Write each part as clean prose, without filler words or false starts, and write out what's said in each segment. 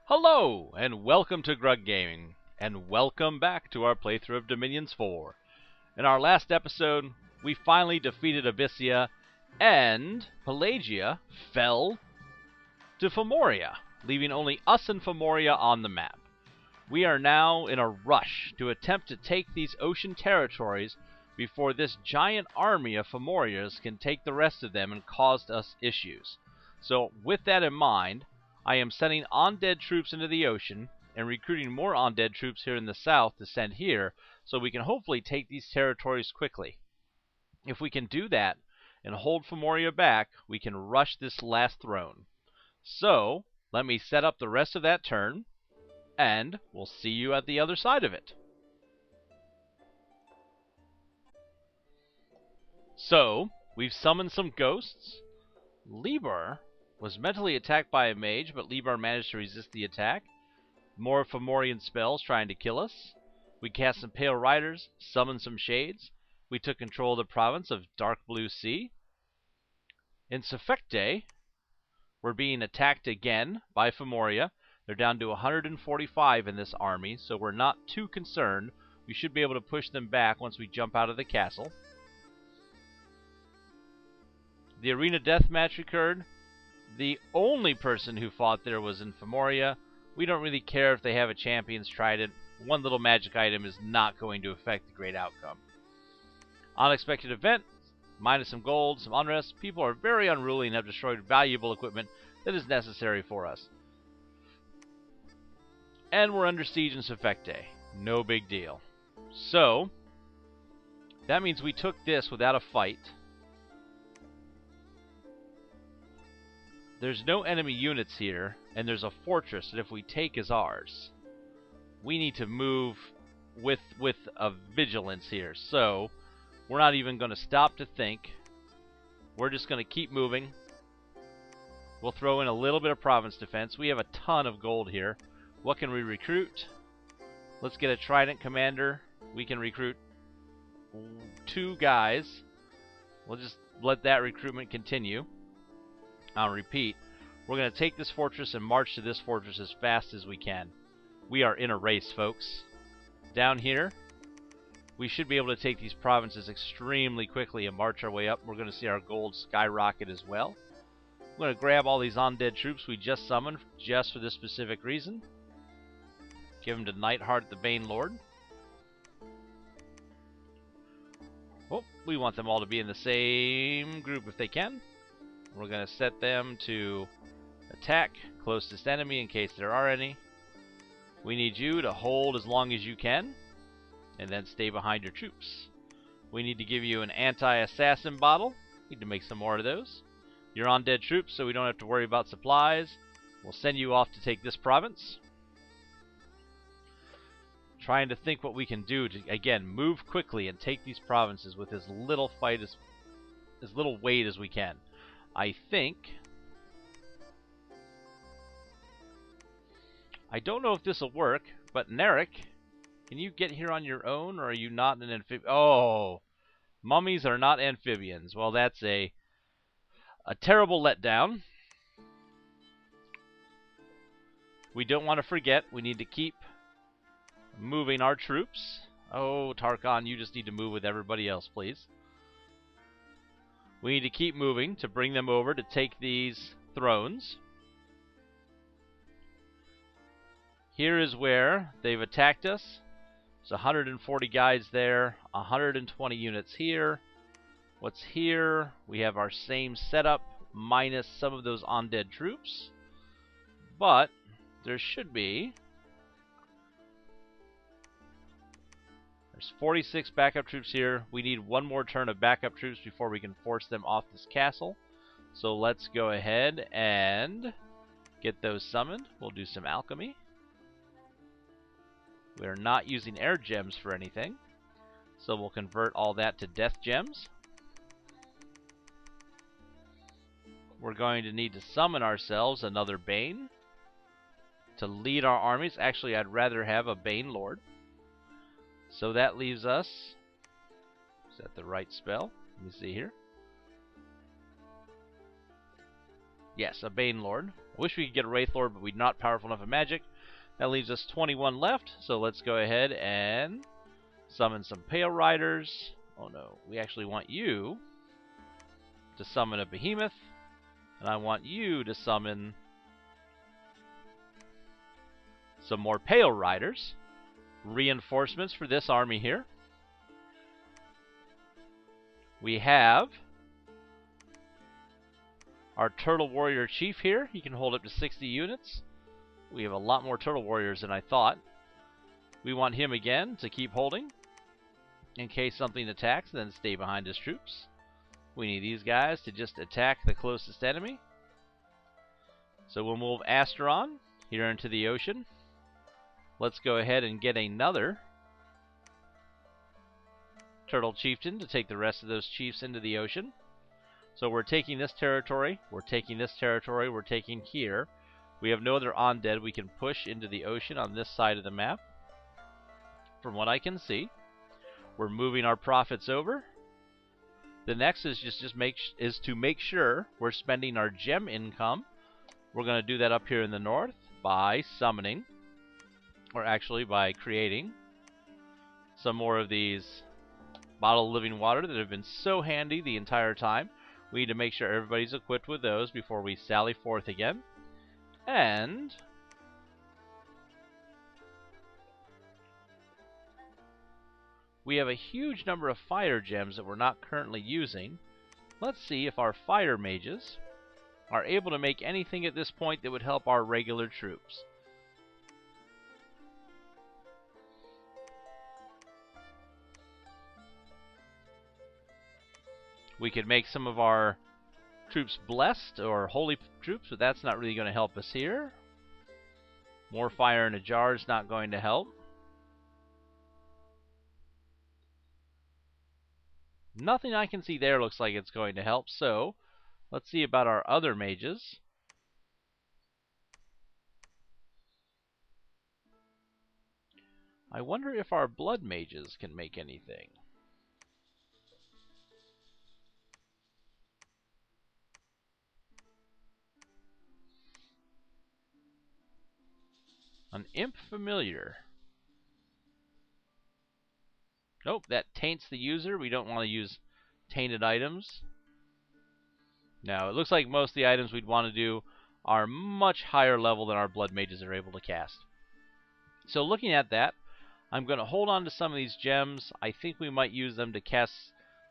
Hello, and welcome to Grug Gaming, and welcome back to our playthrough of Dominions 4. In our last episode, we finally defeated Abyssia, and Pelagia fell to Femoria, leaving only us and Femoria on the map. We are now in a rush to attempt to take these ocean territories before this giant army of Fomorias can take the rest of them and cause us issues. So, with that in mind, I am sending undead troops into the ocean and recruiting more undead troops here in the south to send here so we can hopefully take these territories quickly. If we can do that and hold Femoria back, we can rush this last throne. So, let me set up the rest of that turn, and we'll see you at the other side of it. So, we've summoned some ghosts. Libar was mentally attacked by a mage, but Libar managed to resist the attack. More Fomorian spells trying to kill us. We cast some Pale Riders, summoned some Shades. We took control of the province of Dark Blue Sea. In Sefekte, we're being attacked again by Femoria. They're down to 145 in this army, so we're not too concerned. We should be able to push them back once we jump out of the castle. The arena deathmatch occurred. The only person who fought there was in Femoria. We don't really care if they have a champion's trident. One little magic item is not going to affect the great outcome. Unexpected event, minus some gold, some unrest. People are very unruly and have destroyed valuable equipment that is necessary for us. And we're under siege in Sefekte. No big deal. So, that means we took this without a fight. There's no enemy units here, and there's a fortress that if we take is ours. We need to move with a vigilance here. So, we're not even going to stop to think. We're just going to keep moving. We'll throw in a little bit of province defense. We have a ton of gold here. What can we recruit? Let's get a trident commander. We can recruit 2 guys. We'll just let that recruitment continue. I'll repeat, we're going to take this fortress and march to this fortress as fast as we can. We are in a race, folks. Down here, we should be able to take these provinces extremely quickly and march our way up. We're going to see our gold skyrocket as well. I'm going to grab all these undead troops we just summoned just for this specific reason. Give them to Nightheart the Bane Lord. Oh, we want them all to be in the same group if they can. We're going to set them to attack closest enemy in case there are any. We need you to hold as long as you can, and then stay behind your troops. We need to give you an anti-assassin bottle. Need to make some more of those. You're undead troops, so we don't have to worry about supplies. We'll send you off to take this province. Trying to think what we can do to, again, move quickly and take these provinces with as little fight as little weight as we can. I think, I don't know if this will work, but Narek, can you get here on your own, or are you not an amphibian? Oh, mummies are not amphibians. Well, that's a terrible letdown. We don't want to forget, we need to keep moving our troops. Oh, Tarkon, you just need to move with everybody else, please. We need to keep moving to bring them over to take these thrones. Here is where they've attacked us. There's 140 guys there, 120 units here. What's here? We have our same setup, minus some of those undead troops. But there should be... There's 46 backup troops here. We need one more turn of backup troops before we can force them off this castle. So let's go ahead and get those summoned. We'll do some alchemy. We're not using air gems for anything, so we'll convert all that to death gems. We're going to need to summon ourselves another Bane to lead our armies. Actually, I'd rather have a Bane Lord. So that leaves us... Is that the right spell? Let me see here. Yes, a Bane Lord. wish we could get a Wraith Lord, but we're not powerful enough in magic. That leaves us 21 left, so let's go ahead and summon some Pale Riders. Oh no, we actually want you to summon a Behemoth, and I want you to summon some more Pale Riders. Reinforcements for this army here. We have our Turtle Warrior Chief here. He can hold up to 60 units. We have a lot more Turtle Warriors than I thought. We want him again to keep holding in case something attacks, then stay behind his troops. We need these guys to just attack the closest enemy. So we'll move Asteron here into the ocean. Let's go ahead and get another Turtle Chieftain to take the rest of those chiefs into the ocean. So we're taking this territory, we're taking this territory, we're taking here. We have no other undead we can push into the ocean on this side of the map. From what I can see, we're moving our profits over. The next is to make sure we're spending our gem income. We're going to do that up here in the north by summoning, or actually by creating some more of these bottled living water that have been so handy the entire time. We need to make sure everybody's equipped with those before we sally forth again. And we have a huge number of fire gems that we're not currently using. Let's see if our fire mages are able to make anything at this point that would help our regular troops. We could make some of our troops blessed or holy troops, but that's not really going to help us here. More fire in a jar is not going to help. Nothing I can see there looks like it's going to help, so let's see about our other mages. I wonder if our blood mages can make anything. An imp familiar. Nope, that taints the user. We don't want to use tainted items. Now, it looks like most of the items we'd want to do are much higher level than our blood mages are able to cast. So looking at that, I'm going to hold on to some of these gems. I think we might use them to cast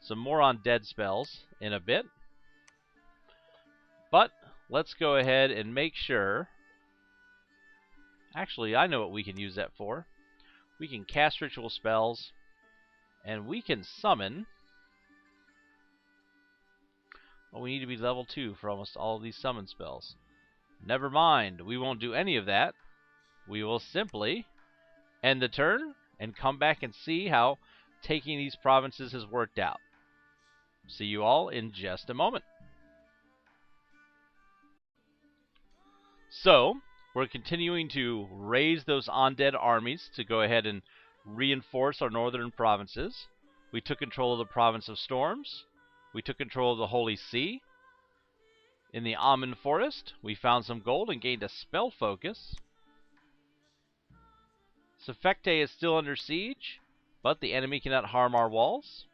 some more undead spells in a bit. But let's go ahead and make sure. Actually, I know what we can use that for. We can cast ritual spells, and we can summon. Well, we need to be level 2 for almost all of these summon spells. Never mind, we won't do any of that. We will simply end the turn and come back and see how taking these provinces has worked out. See you all in just a moment. So, we're continuing to raise those undead armies to go ahead and reinforce our northern provinces. We took control of the province of Storms. We took control of the Holy See. In the Amen Forest, we found some gold and gained a spell focus. Sefekte is still under siege, but the enemy cannot harm our walls.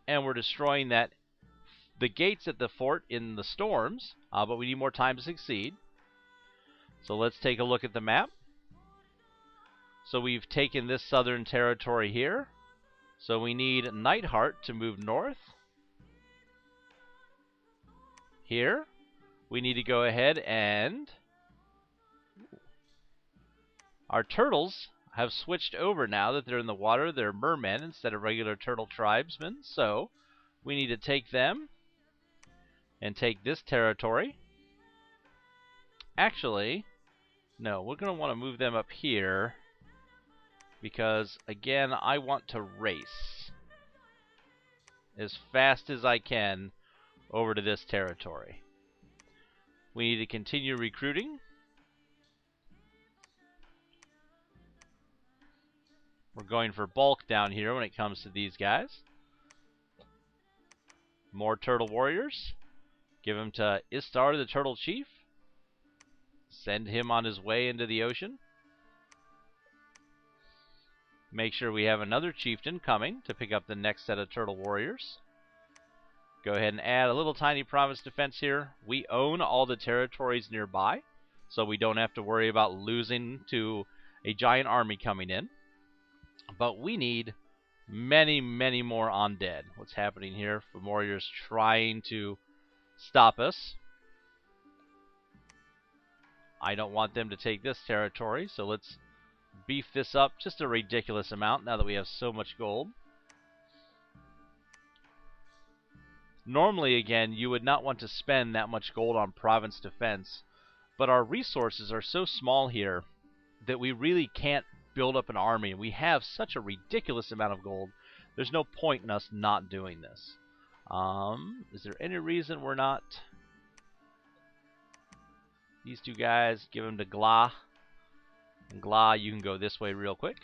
And we're destroying the gates at the fort in the Storms, but we need more time to succeed. So let's take a look at the map. So we've taken this southern territory here. So we need Nightheart to move north. Here, we need to go ahead and our turtles have switched over now that they're in the water. They're mermen instead of regular turtle tribesmen. So we need to take them and take this territory. Actually, no, we're going to want to move them up here because, again, I want to race as fast as I can over to this territory. We need to continue recruiting. We're going for bulk down here when it comes to these guys. More turtle warriors. Give them to Istar, the turtle chief. Send him on his way into the ocean. Make sure we have another chieftain coming to pick up the next set of turtle warriors. Go ahead and add a little tiny province defense here. We own all the territories nearby, so we don't have to worry about losing to a giant army coming in. But we need many, many more undead. What's happening here? Warriors trying to stop us. I don't want them to take this territory, so let's beef this up just a ridiculous amount now that we have so much gold. Normally, again, you would not want to spend that much gold on province defense, but our resources are so small here that we really can't build up an army. We have such a ridiculous amount of gold. There's no point in us not doing this. Is there any reason we're not? These two guys, give them to Gla. And Gla, you can go this way real quick.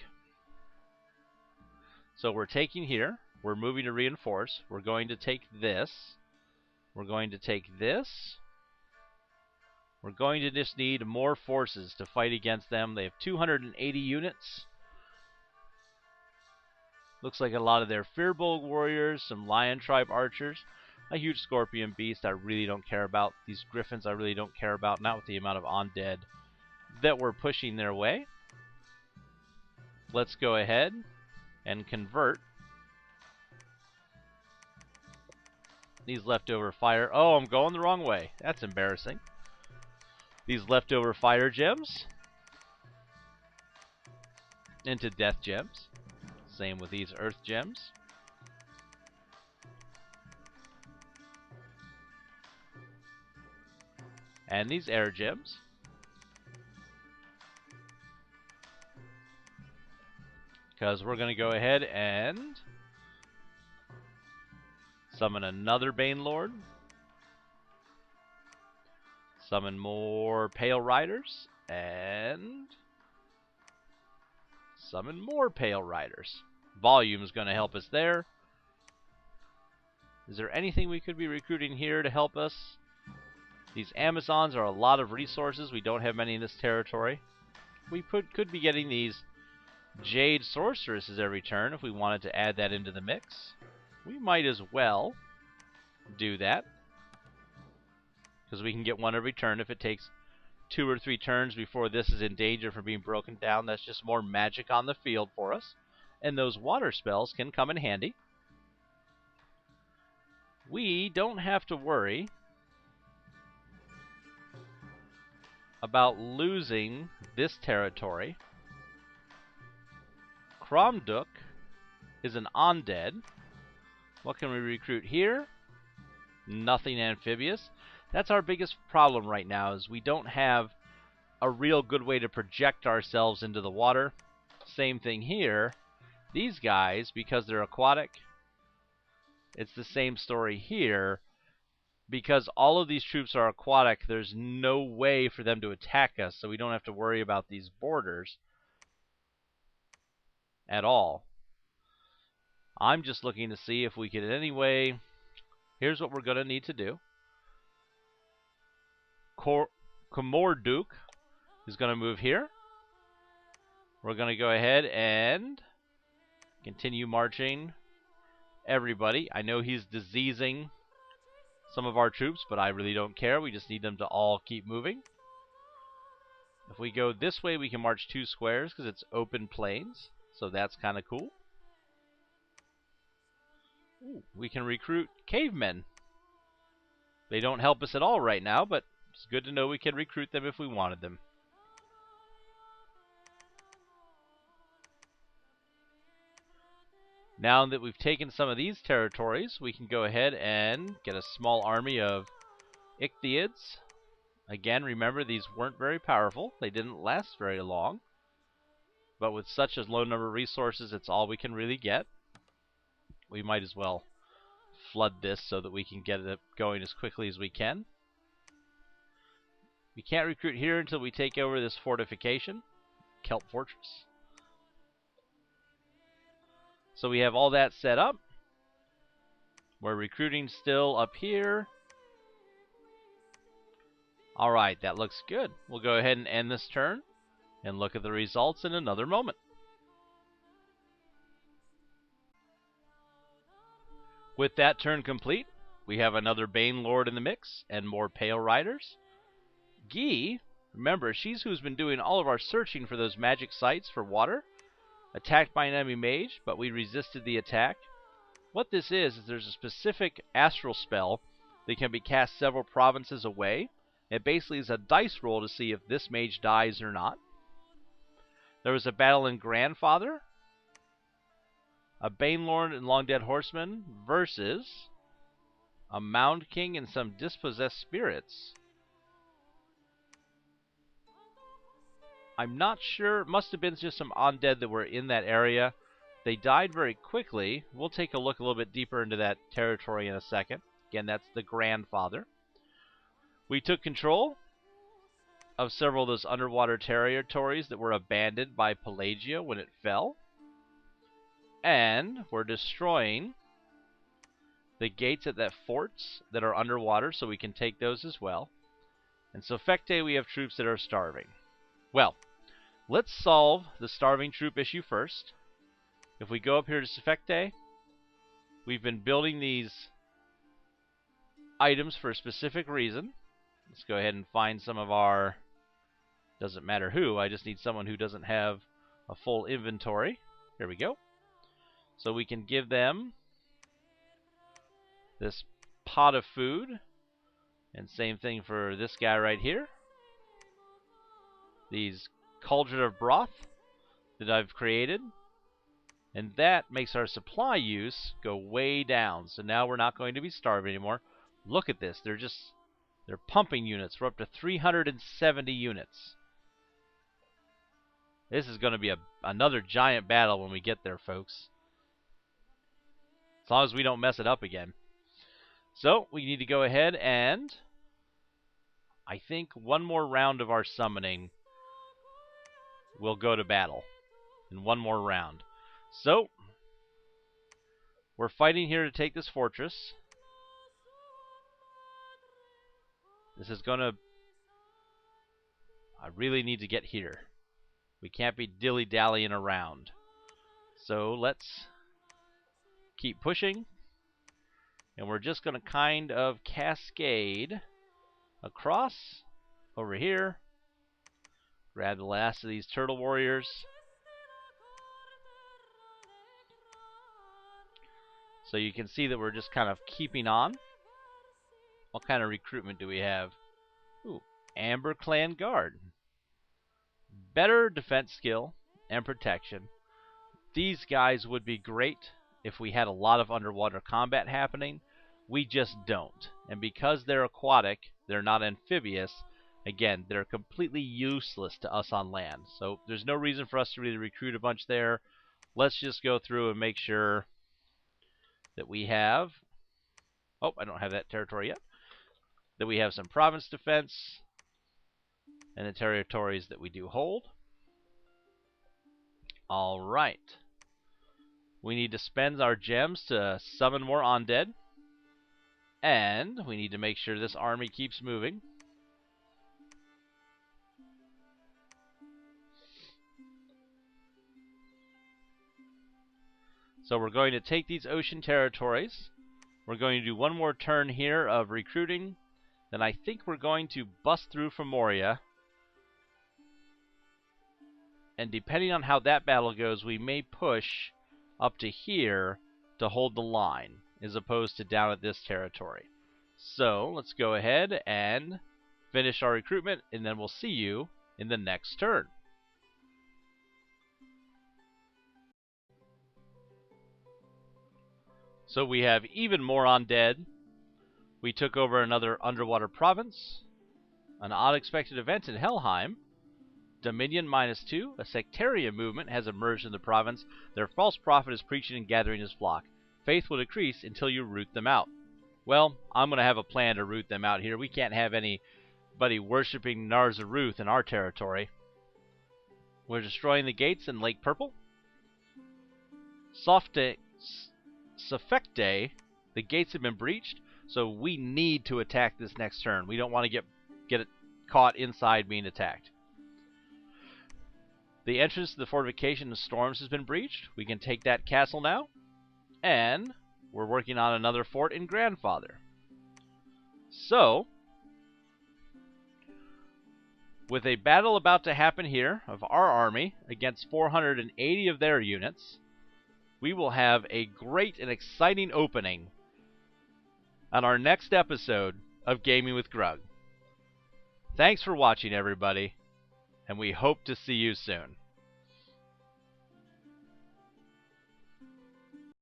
So we're taking here. We're moving to reinforce. We're going to take this. We're going to take this. We're going to just need more forces to fight against them. They have 280 units. Looks like a lot of their Fearbolg warriors, some Lion Tribe archers, a huge Scorpion beast I really don't care about. These Griffins I really don't care about, not with the amount of undead that we're pushing their way. Let's go ahead and convert these leftover fire. Oh, I'm going the wrong way. That's embarrassing. These leftover fire gems into death gems. Same with these earth gems. And these air gems. Because we're going to go ahead and summon another Bane Lord. Summon more Pale Riders. And summon more Pale Riders. Volume is going to help us there. Is there anything we could be recruiting here to help us? These Amazons are a lot of resources. We don't have many in this territory. We could be getting these Jade Sorceresses every turn if we wanted to add that into the mix. We might as well do that, because we can get one every turn. If it takes 2 or 3 turns before this is in danger from being broken down, that's just more magic on the field for us. And those water spells can come in handy. We don't have to worry about losing this territory. Kromduk is an undead. What can we recruit here? Nothing amphibious. That's our biggest problem right now, is we don't have a real good way to project ourselves into the water. Same thing here. These guys, because they're aquatic, it's the same story here. Because all of these troops are aquatic, there's no way for them to attack us, so we don't have to worry about these borders at all. I'm just looking to see if we can in any way. Here's what we're going to need to do. Komorduk is going to move here. We're going to go ahead and continue marching everybody. I know he's diseasing some of our troops, but I really don't care. We just need them to all keep moving. If we go this way, we can march 2 squares because it's open plains, so that's kind of cool. Ooh, we can recruit cavemen. They don't help us at all right now, but it's good to know we can recruit them if we wanted them. Now that we've taken some of these territories, we can go ahead and get a small army of Ichthyids. Again, remember, these weren't very powerful. They didn't last very long. But with such a low number of resources, it's all we can really get. We might as well flood this so that we can get it going as quickly as we can. We can't recruit here until we take over this fortification, Kelp Fortress. So we have all that set up. We're recruiting still up here. Alright, that looks good. We'll go ahead and end this turn and look at the results in another moment. With that turn complete, we have another Bane Lord in the mix and more Pale Riders. Guy, remember, she's who's been doing all of our searching for those magic sites for water. Attacked by an enemy mage, but we resisted the attack. What this is there's a specific astral spell that can be cast several provinces away. It basically is a dice roll to see if this mage dies or not. There was a battle in Grandfather, a Banelord and Long Dead Horseman versus a Mound King and some dispossessed spirits. I'm not sure. It must have been just some undead that were in that area. They died very quickly. We'll take a look a little bit deeper into that territory in a second. Again, that's the Grandfather. We took control of several of those underwater territories that were abandoned by Pelagia when it fell. And we're destroying the gates at that forts that are underwater, so we can take those as well. And so Fecte, we have troops that are starving. Well, let's solve the starving troop issue first. If we go up here to Sefecte, we've been building these items for a specific reason. Let's go ahead and find some of our... Doesn't matter who, I just need someone who doesn't have a full inventory. Here we go. So we can give them this pot of food. And same thing for this guy right here. These cauldron of broth that I've created. And that makes our supply use go way down. So now we're not going to be starving anymore. Look at this. They're pumping units. We're up to 370 units. This is going to be another giant battle when we get there, folks. As long as we don't mess it up again. So, we need to go ahead and... I think one more round of our summoning will go to battle. In one more round. So, we're fighting here to take this fortress. This is going to... I really need to get here. We can't be dilly-dallying around. So let's keep pushing. And we're just going to kind of cascade across over here. Grab the last of these turtle warriors. So you can see that we're just kind of keeping on. What kind of recruitment do we have? Ooh, Amber Clan Guard. Better defense skill and protection. These guys would be great if we had a lot of underwater combat happening. We just don't. And because they're aquatic, they're not amphibious, again, they're completely useless to us on land. So there's no reason for us to really recruit a bunch there. Let's just go through and make sure that we have... Oh, I don't have that territory yet. That we have some province defense and the territories that we do hold. Alright. We need to spend our gems to summon more undead. And we need to make sure this army keeps moving. So we're going to take these ocean territories. We're going to do one more turn here of recruiting. Then I think we're going to bust through from Moria. And depending on how that battle goes, we may push up to here to hold the line, as opposed to down at this territory. So let's go ahead and finish our recruitment, and then we'll see you in the next turn. So we have even more undead. We took over another underwater province. An unexpected event in Helheim. Dominion -2. A sectarian movement has emerged in the province. Their false prophet is preaching and gathering his flock. Faith will decrease until you root them out. Well, I'm going to have a plan to root them out here. We can't have anybody worshipping Narzaruth in our territory. We're destroying the gates in Lake Purple. Sefecte, the gates have been breached, so we need to attack this next turn. We don't want to get caught inside being attacked. The entrance to the fortification of Storms has been breached. We can take that castle now. And we're working on another fort in Grandfather. So, with a battle about to happen here of our army against 480 of their units, we will have a great and exciting opening on our next episode of Gaming with Grug. Thanks for watching, everybody, and we hope to see you soon.